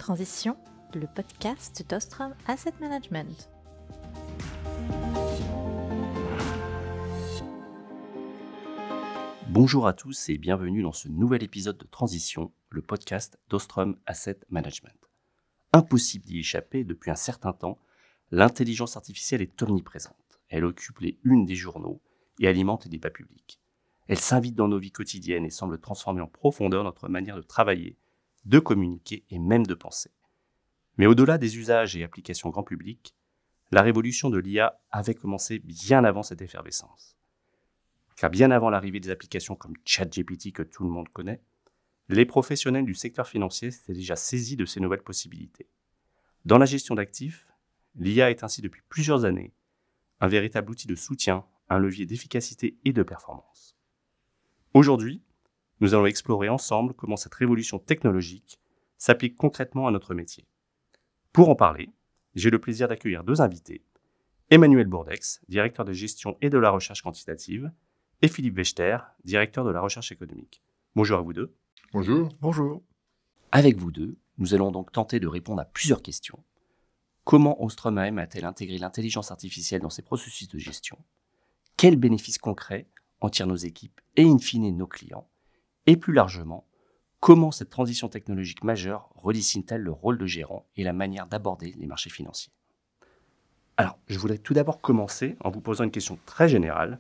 Transition, le podcast d'Ostrom Asset Management. Bonjour à tous et bienvenue dans ce nouvel épisode de Transition, le podcast d'Ostrom Asset Management. Impossible d'y échapper, depuis un certain temps, l'intelligence artificielle est omniprésente. Elle occupe les unes des journaux et alimente les débats publics. Elle s'invite dans nos vies quotidiennes et semble transformer en profondeur notre manière de travailler, de communiquer et même de penser. Mais au-delà des usages et applications grand public, la révolution de l'IA avait commencé bien avant cette effervescence. Car bien avant l'arrivée des applications comme ChatGPT que tout le monde connaît, les professionnels du secteur financier s'étaient déjà saisis de ces nouvelles possibilités. Dans la gestion d'actifs, l'IA est ainsi depuis plusieurs années un véritable outil de soutien, un levier d'efficacité et de performance. Aujourd'hui, nous allons explorer ensemble comment cette révolution technologique s'applique concrètement à notre métier. Pour en parler, j'ai le plaisir d'accueillir deux invités, Emmanuel Bourdex, directeur de gestion et de la recherche quantitative, et Philippe Wechter, directeur de la recherche économique. Bonjour à vous deux. Bonjour. Bonjour. Avec vous deux, nous allons donc tenter de répondre à plusieurs questions. Comment Ostrom AM a-t-elle intégré l'intelligence artificielle dans ses processus de gestion ? Quels bénéfices concrets en tirent nos équipes et in fine nos clients ? Et plus largement, comment cette transition technologique majeure redessine-t-elle le rôle de gérant et la manière d'aborder les marchés financiers ? Alors, je voudrais tout d'abord commencer en vous posant une question très générale.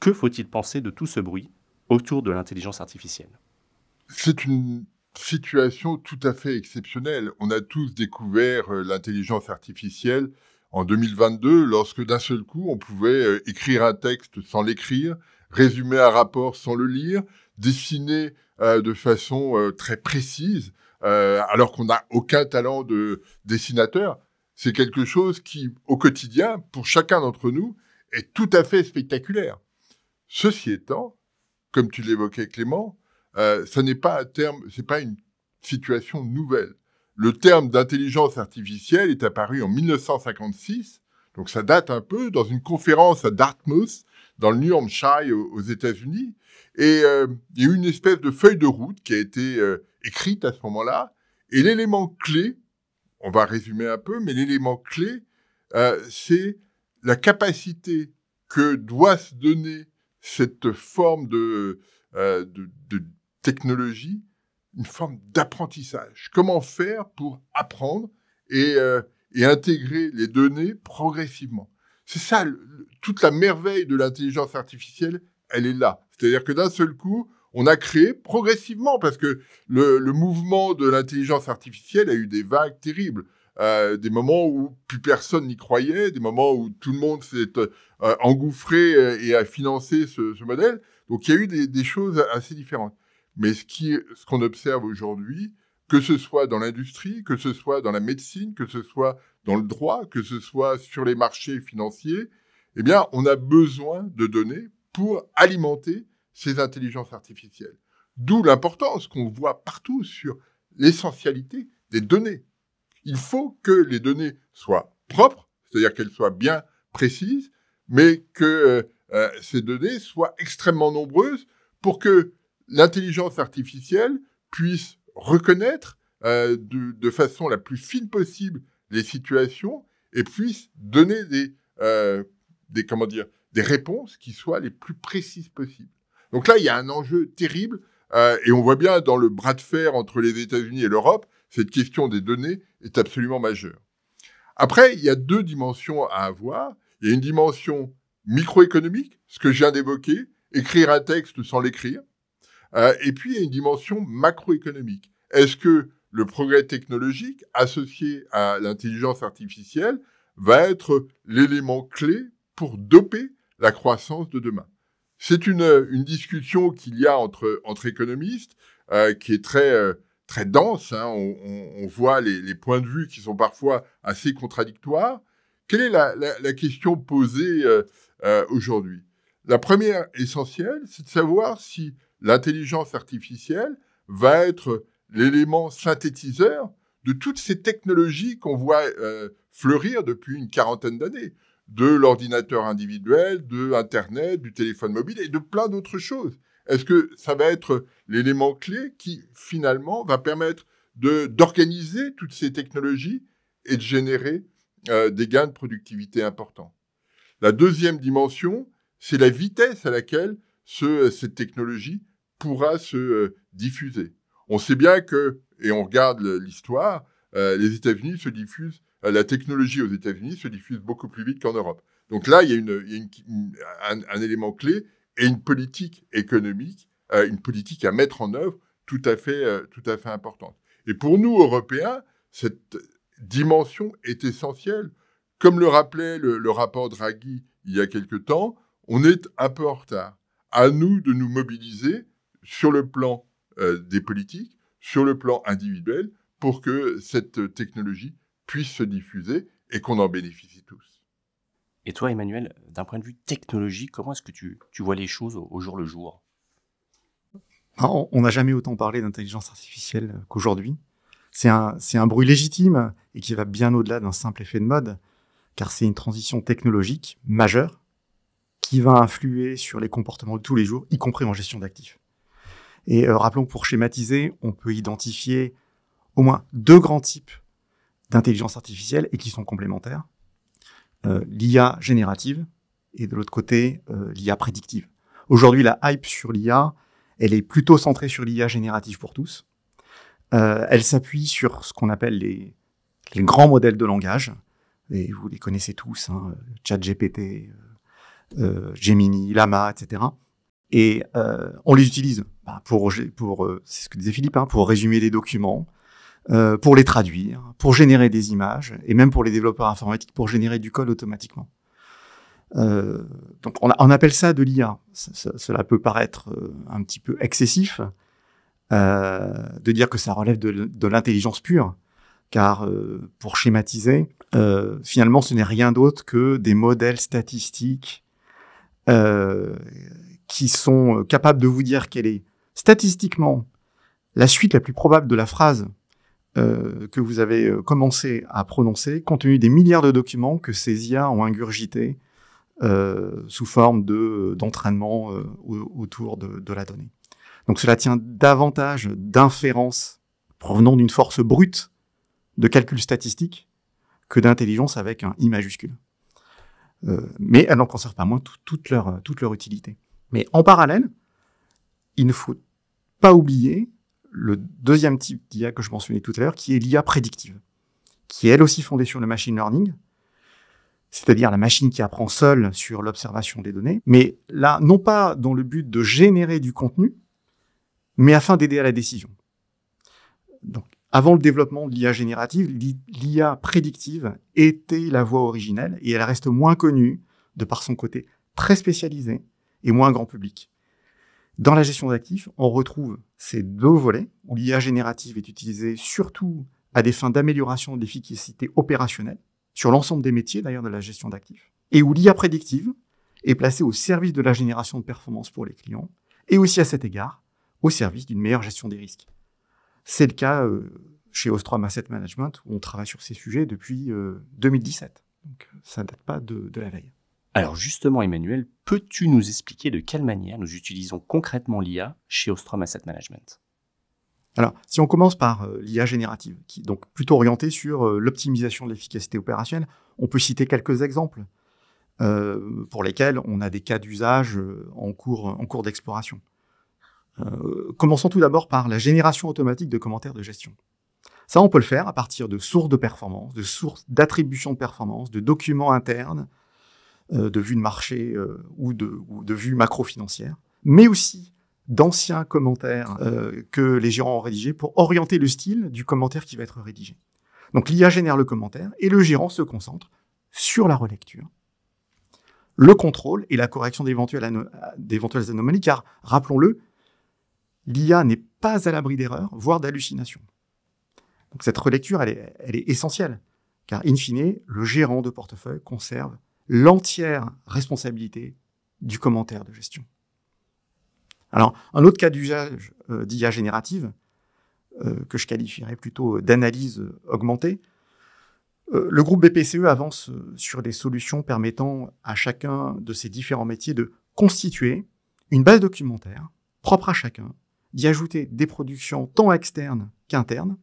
Que faut-il penser de tout ce bruit autour de l'intelligence artificielle ? C'est une situation tout à fait exceptionnelle. On a tous découvert l'intelligence artificielle en 2022, lorsque d'un seul coup, on pouvait écrire un texte sans l'écrire, résumer un rapport sans le lire, dessiner de façon très précise, alors qu'on n'a aucun talent de dessinateur. C'est quelque chose qui, au quotidien, pour chacun d'entre nous, est tout à fait spectaculaire. Ceci étant, comme tu l'évoquais Clément, ça n'est pas un terme, c'est pas une situation nouvelle. Le terme d'intelligence artificielle est apparu en 1956, donc ça date un peu, dans une conférence à Dartmouth, dans le New Hampshire aux États-Unis, et il y a eu une espèce de feuille de route qui a été écrite à ce moment-là, et l'élément clé, on va résumer un peu, mais l'élément clé, c'est la capacité que doit se donner cette forme de technologie, une forme d'apprentissage. Comment faire pour apprendre et intégrer les données progressivement. C'est ça, toute la merveille de l'intelligence artificielle, elle est là. C'est-à-dire que d'un seul coup, on a créé progressivement, parce que le mouvement de l'intelligence artificielle a eu des vagues terribles. Des moments où plus personne n'y croyait, des moments où tout le monde s'est engouffré et a financé ce modèle. Donc, il y a eu des choses assez différentes. Mais ce qu'on observe aujourd'hui, que ce soit dans l'industrie, que ce soit dans la médecine, que ce soit dans le droit, que ce soit sur les marchés financiers, eh bien, on a besoin de données pour alimenter ces intelligences artificielles. D'où l'importance qu'on voit partout sur l'essentialité des données. Il faut que les données soient propres, c'est-à-dire qu'elles soient bien précises, mais que ces données soient extrêmement nombreuses pour que l'intelligence artificielle puisse reconnaître de façon la plus fine possible les situations et puisse donner des réponses qui soient les plus précises possibles. Donc là, il y a un enjeu terrible et on voit bien dans le bras de fer entre les États-Unis et l'Europe, cette question des données est absolument majeure. Après, il y a deux dimensions à avoir. Il y a une dimension microéconomique, ce que je viens d'évoquer, écrire un texte sans l'écrire. Et puis, il y a une dimension macroéconomique. Est-ce que le progrès technologique associé à l'intelligence artificielle va être l'élément clé pour doper la croissance de demain ? C'est une discussion qu'il y a entre économistes qui est très dense. Hein. On voit les points de vue qui sont parfois assez contradictoires. Quelle est la question posée aujourd'hui ? La première essentielle, c'est de savoir si l'intelligence artificielle va être l'élément synthétiseur de toutes ces technologies qu'on voit fleurir depuis une quarantaine d'années, de l'ordinateur individuel, de Internet, du téléphone mobile et de plein d'autres choses. Est-ce que ça va être l'élément clé qui, finalement, va permettre d'organiser toutes ces technologies et de générer des gains de productivité importants. La deuxième dimension, c'est la vitesse à laquelle cette technologie pourra se diffuser. On sait bien que, et on regarde l'histoire, les États-Unis se diffusent, la technologie aux États-Unis se diffuse beaucoup plus vite qu'en Europe. Donc là, il y a un élément clé et une politique économique, une politique à mettre en œuvre tout à fait importante. Et pour nous, Européens, cette dimension est essentielle. Comme le rappelait le rapport Draghi il y a quelque temps, on est un peu en retard. À nous de nous mobiliser sur le plan des politiques, sur le plan individuel, pour que cette technologie puisse se diffuser et qu'on en bénéficie tous. Et toi, Emmanuel, d'un point de vue technologie, comment est-ce que tu vois les choses au jour le jour ? On n'a jamais autant parlé d'intelligence artificielle qu'aujourd'hui. C'est un bruit légitime et qui va bien au-delà d'un simple effet de mode, car c'est une transition technologique majeure qui va influer sur les comportements de tous les jours, y compris en gestion d'actifs. Et rappelons, pour schématiser, on peut identifier au moins 2 grands types d'intelligence artificielle et qui sont complémentaires. L'IA générative et de l'autre côté, l'IA prédictive. Aujourd'hui, la hype sur l'IA, elle est plutôt centrée sur l'IA générative pour tous. Elle s'appuie sur ce qu'on appelle les grands modèles de langage, et vous les connaissez tous, ChatGPT, Gemini, Llama, etc. Et on les utilise pour c'est ce que disait Philippe, pour résumer les documents, pour les traduire, pour générer des images, et même pour les développeurs informatiques, pour générer du code automatiquement. Donc on appelle ça de l'IA. Cela peut paraître un petit peu excessif de dire que ça relève de l'intelligence pure, car pour schématiser, finalement ce n'est rien d'autre que des modèles statistiques qui sont capables de vous dire quelle est statistiquement la suite la plus probable de la phrase que vous avez commencé à prononcer, compte tenu des milliards de documents que ces IA ont ingurgités sous forme d'entraînement autour de la donnée. Donc cela tient davantage d'inférences provenant d'une force brute de calcul statistique que d'intelligence avec un I majuscule. Mais elles n'en conservent pas moins toute leur utilité. Mais en parallèle, il ne faut pas oublier le deuxième type d'IA que je mentionnais tout à l'heure, qui est l'IA prédictive, qui est elle aussi fondée sur le machine learning, c'est-à-dire la machine qui apprend seule sur l'observation des données, mais là, non pas dans le but de générer du contenu, mais afin d'aider à la décision. Donc, avant le développement de l'IA générative, l'IA prédictive était la voie originelle et elle reste moins connue de par son côté très spécialisé et moins grand public. Dans la gestion d'actifs, on retrouve ces 2 volets où l'IA générative est utilisée surtout à des fins d'amélioration de l'efficacité opérationnelle, sur l'ensemble des métiers d'ailleurs de la gestion d'actifs, et où l'IA prédictive est placée au service de la génération de performance pour les clients, et aussi à cet égard, au service d'une meilleure gestion des risques. C'est le cas chez Ostrom Asset Management, où on travaille sur ces sujets depuis 2017. Donc ça ne date pas de la veille. Alors justement, Emmanuel, peux-tu nous expliquer de quelle manière nous utilisons concrètement l'IA chez Ostrom Asset Management ? Alors, si on commence par l'IA générative, qui est donc plutôt orientée sur l'optimisation de l'efficacité opérationnelle, on peut citer quelques exemples pour lesquels on a des cas d'usage en cours d'exploration. Commençons tout d'abord par la génération automatique de commentaires de gestion. Ça, on peut le faire à partir de sources de performance, de sources d'attribution de performance, de documents internes, de vues de marché ou de vues macro-financières, mais aussi d'anciens commentaires que les gérants ont rédigés pour orienter le style du commentaire qui va être rédigé. Donc l'IA génère le commentaire et le gérant se concentre sur la relecture, le contrôle et la correction d'éventuelles anomalies, car, rappelons-le, l'IA n'est pas à l'abri d'erreurs, voire d'hallucinations. Donc cette relecture, elle est essentielle, car in fine, le gérant de portefeuille conserve l'entière responsabilité du commentaire de gestion. Alors, un autre cas d'usage d'IA générative, que je qualifierais plutôt d'analyse augmentée, le groupe BPCE avance sur des solutions permettant à chacun de ces différents métiers de constituer une base documentaire propre à chacun, d'y ajouter des productions tant externes qu'internes,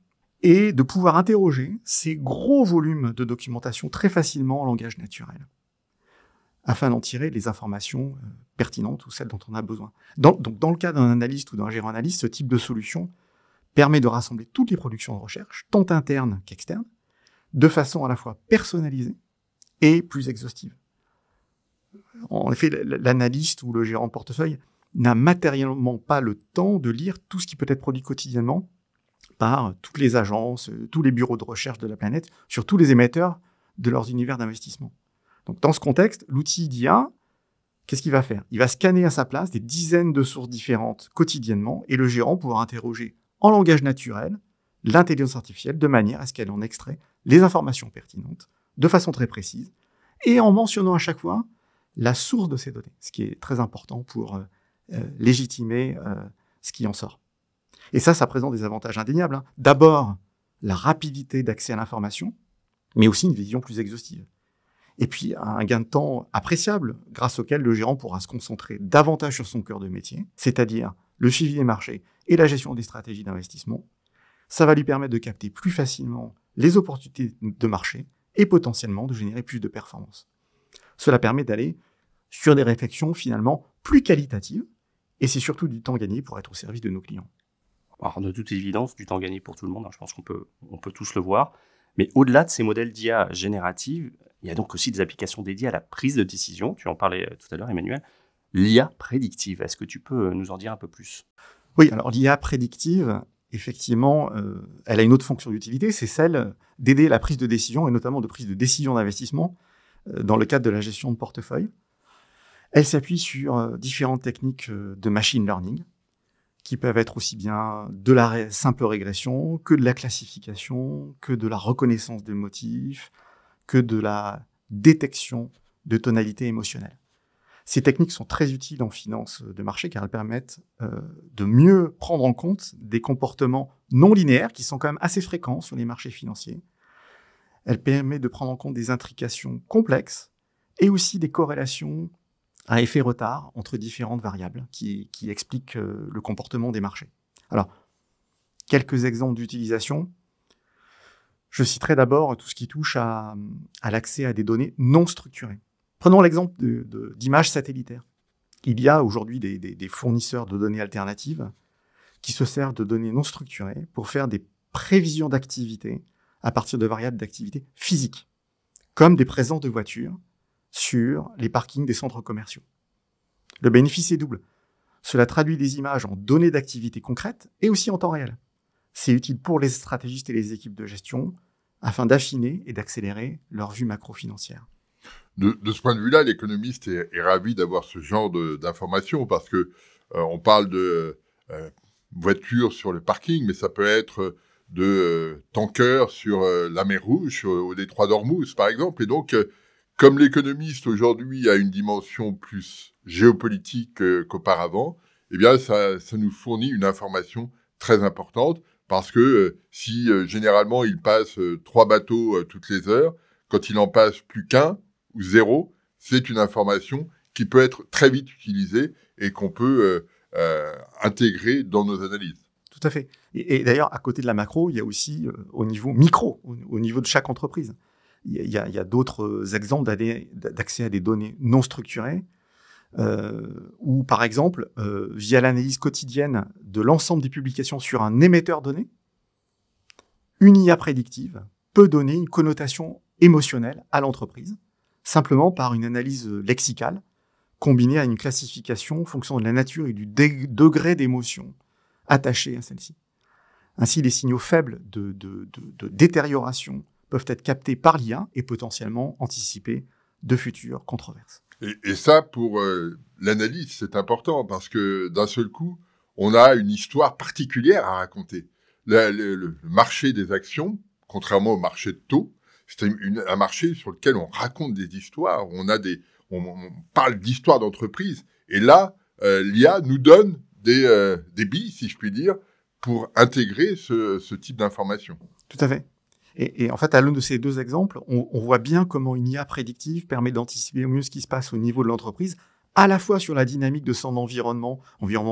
et de pouvoir interroger ces gros volumes de documentation très facilement en langage naturel, afin d'en tirer les informations pertinentes ou celles dont on a besoin. Donc, dans le cas d'un analyste ou d'un gérant analyste, ce type de solution permet de rassembler toutes les productions de recherche, tant internes qu'externes, de façon à la fois personnalisée et plus exhaustive. En effet, l'analyste ou le gérant de portefeuille n'a matériellement pas le temps de lire tout ce qui peut être produit quotidiennement par toutes les agences, tous les bureaux de recherche de la planète, sur tous les émetteurs de leurs univers d'investissement. Donc, dans ce contexte, l'outil d'IA, qu'est-ce qu'il va faire? Il va scanner à sa place des dizaines de sources différentes quotidiennement et le gérant pourra interroger en langage naturel l'intelligence artificielle de manière à ce qu'elle en extrait les informations pertinentes de façon très précise et en mentionnant à chaque fois la source de ces données, ce qui est très important pour légitimer ce qui en sort. Et ça présente des avantages indéniables, hein. D'abord, la rapidité d'accès à l'information, mais aussi une vision plus exhaustive. Et puis, un gain de temps appréciable, grâce auquel le gérant pourra se concentrer davantage sur son cœur de métier, c'est-à-dire le suivi des marchés et la gestion des stratégies d'investissement. Ça va lui permettre de capter plus facilement les opportunités de marché et potentiellement de générer plus de performances. Cela permet d'aller sur des réflexions finalement plus qualitatives, et c'est surtout du temps gagné pour être au service de nos clients. Alors, de toute évidence, du temps gagné pour tout le monde, hein, je pense qu'on peut tous le voir. Mais au-delà de ces modèles d'IA générative, il y a donc aussi des applications dédiées à la prise de décision. Tu en parlais tout à l'heure, Emmanuel. L'IA prédictive, est-ce que tu peux nous en dire un peu plus? Oui, alors l'IA prédictive, effectivement, elle a une autre fonction d'utilité, c'est celle d'aider la prise de décision, et notamment de prise de décision d'investissement, dans le cadre de la gestion de portefeuille. Elle s'appuie sur différentes techniques de machine learning, qui peuvent être aussi bien de la simple régression, que de la classification, que de la reconnaissance des motifs, que de la détection de tonalités émotionnelles. Ces techniques sont très utiles en finance de marché car elles permettent de mieux prendre en compte des comportements non linéaires qui sont quand même assez fréquents sur les marchés financiers. Elles permettent de prendre en compte des intrications complexes et aussi des corrélations à effet retard entre différentes variables qui expliquent le comportement des marchés. Alors, quelques exemples d'utilisation. Je citerai d'abord tout ce qui touche à l'accès à des données non structurées. Prenons l'exemple d'images satellitaires. Il y a aujourd'hui des fournisseurs de données alternatives qui se servent de données non structurées pour faire des prévisions d'activité à partir de variables d'activité physiques, comme des présences de voitures sur les parkings des centres commerciaux. Le bénéfice est double. Cela traduit les images en données d'activité concrètes et aussi en temps réel. C'est utile pour les stratégistes et les équipes de gestion afin d'affiner et d'accélérer leur vue macro-financière. De ce point de vue-là, l'économiste est ravi d'avoir ce genre d'informations parce que on parle de voitures sur le parking, mais ça peut être de tankers sur la mer Rouge, au détroit d'Ormuz, par exemple. Et donc, comme l'économiste aujourd'hui a une dimension plus géopolitique qu'auparavant, eh bien, ça nous fournit une information très importante parce que si généralement il passe 3 bateaux toutes les heures, quand il en passe plus qu'un ou 0, c'est une information qui peut être très vite utilisée et qu'on peut intégrer dans nos analyses. Tout à fait. Et d'ailleurs, à côté de la macro, il y a aussi au niveau micro, au niveau de chaque entreprise. Il y a d'autres exemples d'accès à des données non structurées, où par exemple, via l'analyse quotidienne de l'ensemble des publications sur un émetteur donné, une IA prédictive peut donner une connotation émotionnelle à l'entreprise, simplement par une analyse lexicale, combinée à une classification en fonction de la nature et du degré d'émotion attaché à celle-ci. Ainsi, les signaux faibles de détérioration peuvent être captés par l'IA et potentiellement anticiper de futures controverses. Et ça, pour l'analyse, c'est important parce que d'un seul coup, on a une histoire particulière à raconter. Le marché des actions, contrairement au marché de taux, c'est un marché sur lequel on raconte des histoires, on parle d'histoires d'entreprise. Et là, l'IA nous donne des billes, si je puis dire, pour intégrer ce type d'information. Tout à fait. Et en fait, à l'un de ces deux exemples, on voit bien comment une IA prédictive permet d'anticiper au mieux ce qui se passe au niveau de l'entreprise, à la fois sur la dynamique de son environnement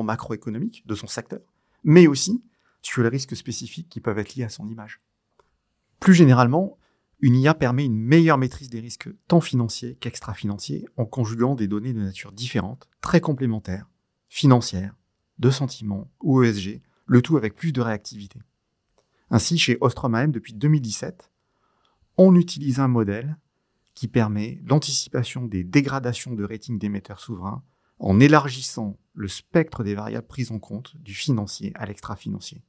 macroéconomique, de son secteur, mais aussi sur les risques spécifiques qui peuvent être liés à son image. Plus généralement, une IA permet une meilleure maîtrise des risques tant financiers qu'extra-financiers en conjuguant des données de nature différente, très complémentaires, financières, de sentiments ou ESG, le tout avec plus de réactivité. Ainsi, chez Ostrom AM, depuis 2017, on utilise un modèle qui permet l'anticipation des dégradations de rating d'émetteurs souverains en élargissant le spectre des variables prises en compte du financier à l'extra-financier.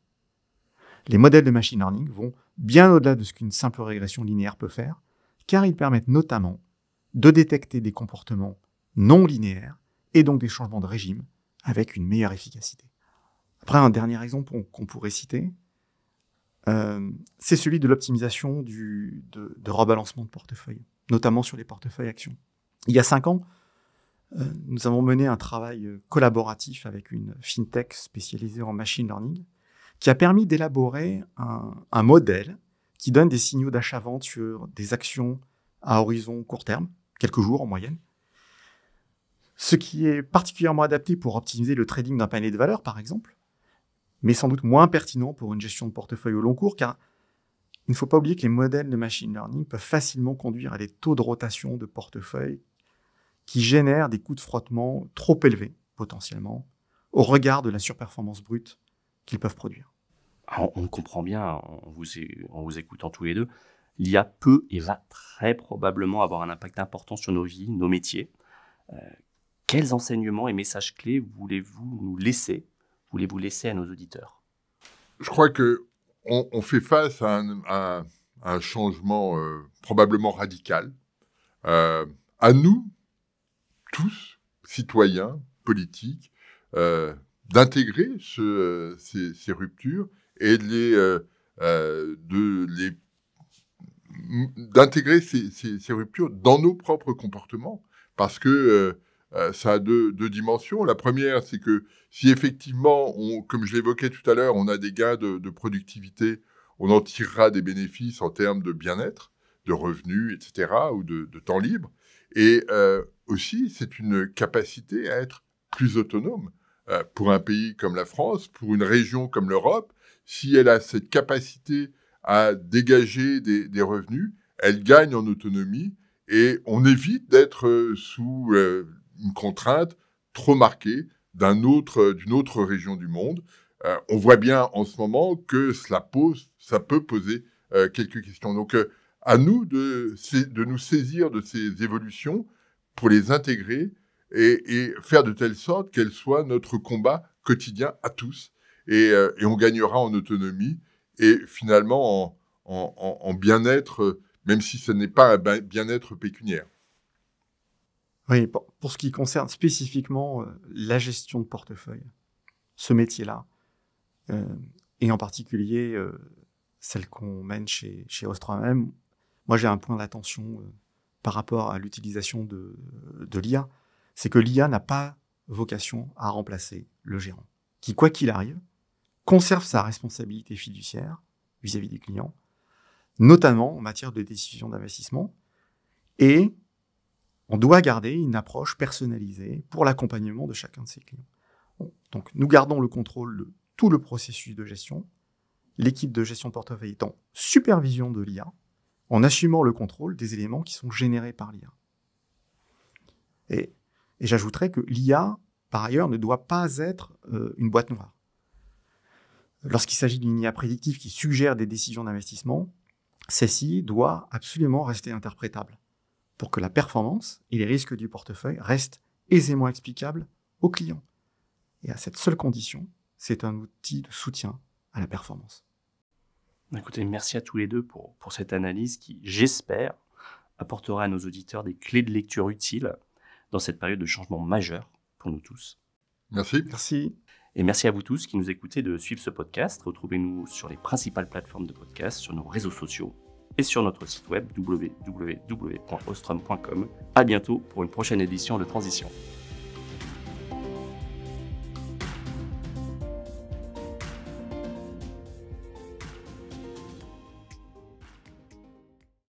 Les modèles de machine learning vont bien au-delà de ce qu'une simple régression linéaire peut faire, car ils permettent notamment de détecter des comportements non linéaires et donc des changements de régime avec une meilleure efficacité. Après, un dernier exemple qu'on pourrait citer, c'est celui de l'optimisation de rebalancement de portefeuille, notamment sur les portefeuilles actions. Il y a 5 ans, nous avons mené un travail collaboratif avec une fintech spécialisée en machine learning qui a permis d'élaborer un modèle qui donne des signaux d'achat-vente sur des actions à horizon court terme, quelques jours en moyenne, ce qui est particulièrement adapté pour optimiser le trading d'un panier de valeurs, par exemple, mais sans doute moins pertinent pour une gestion de portefeuille au long cours, car il ne faut pas oublier que les modèles de machine learning peuvent facilement conduire à des taux de rotation de portefeuille qui génèrent des coûts de frottement trop élevés, potentiellement, au regard de la surperformance brute qu'ils peuvent produire. Alors, on comprend bien, en vous écoutant tous les deux, l'IA peut et va très probablement avoir un impact important sur nos vies, nos métiers. Quels enseignements et messages clés voulez-vous laisser à nos auditeurs? Je crois qu'on fait face à un changement probablement radical. À nous, tous, citoyens, politiques, d'intégrer ces ruptures et d'intégrer ces ruptures dans nos propres comportements, parce que ça a deux dimensions. La première, c'est que si effectivement, comme je l'évoquais tout à l'heure, on a des gains de productivité, on en tirera des bénéfices en termes de bien-être, de revenus, etc., ou de temps libre. Et aussi, c'est une capacité à être plus autonome. Pour un pays comme la France, pour une région comme l'Europe, si elle a cette capacité à dégager des revenus, elle gagne en autonomie et on évite d'être sous une contrainte trop marquée d'une autre région du monde. On voit bien en ce moment que ça peut poser quelques questions. Donc, à nous de nous saisir de ces évolutions pour les intégrer et faire de telle sorte qu'elles soient notre combat quotidien à tous. Et on gagnera en autonomie et finalement en bien-être, même si ce n'est pas un bien-être pécuniaire. Oui, pour ce qui concerne spécifiquement la gestion de portefeuille, ce métier-là, et en particulier celle qu'on mène chez Ostrom AM, moi j'ai un point d'attention par rapport à l'utilisation de l'IA, c'est que l'IA n'a pas vocation à remplacer le gérant, qui, quoi qu'il arrive, conserve sa responsabilité fiduciaire vis-à-vis des clients, notamment en matière de décision d'investissement, et on doit garder une approche personnalisée pour l'accompagnement de chacun de ses clients. Bon, donc, nous gardons le contrôle de tout le processus de gestion, l'équipe de gestion de portefeuille est en supervision de l'IA, en assumant le contrôle des éléments qui sont générés par l'IA. Et j'ajouterais que l'IA, par ailleurs, ne doit pas être une boîte noire. Lorsqu'il s'agit d'une IA prédictive qui suggère des décisions d'investissement, celle-ci doit absolument rester interprétable pour que la performance et les risques du portefeuille restent aisément explicables aux clients. Et à cette seule condition, c'est un outil de soutien à la performance. Écoutez, merci à tous les deux pour cette analyse qui, j'espère, apportera à nos auditeurs des clés de lecture utiles dans cette période de changement majeur pour nous tous. Merci. Merci. Et merci à vous tous qui nous écoutez de suivre ce podcast. Retrouvez-nous sur les principales plateformes de podcast, sur nos réseaux sociaux et sur notre site web www.ostrom.com. À bientôt pour une prochaine édition de Transition.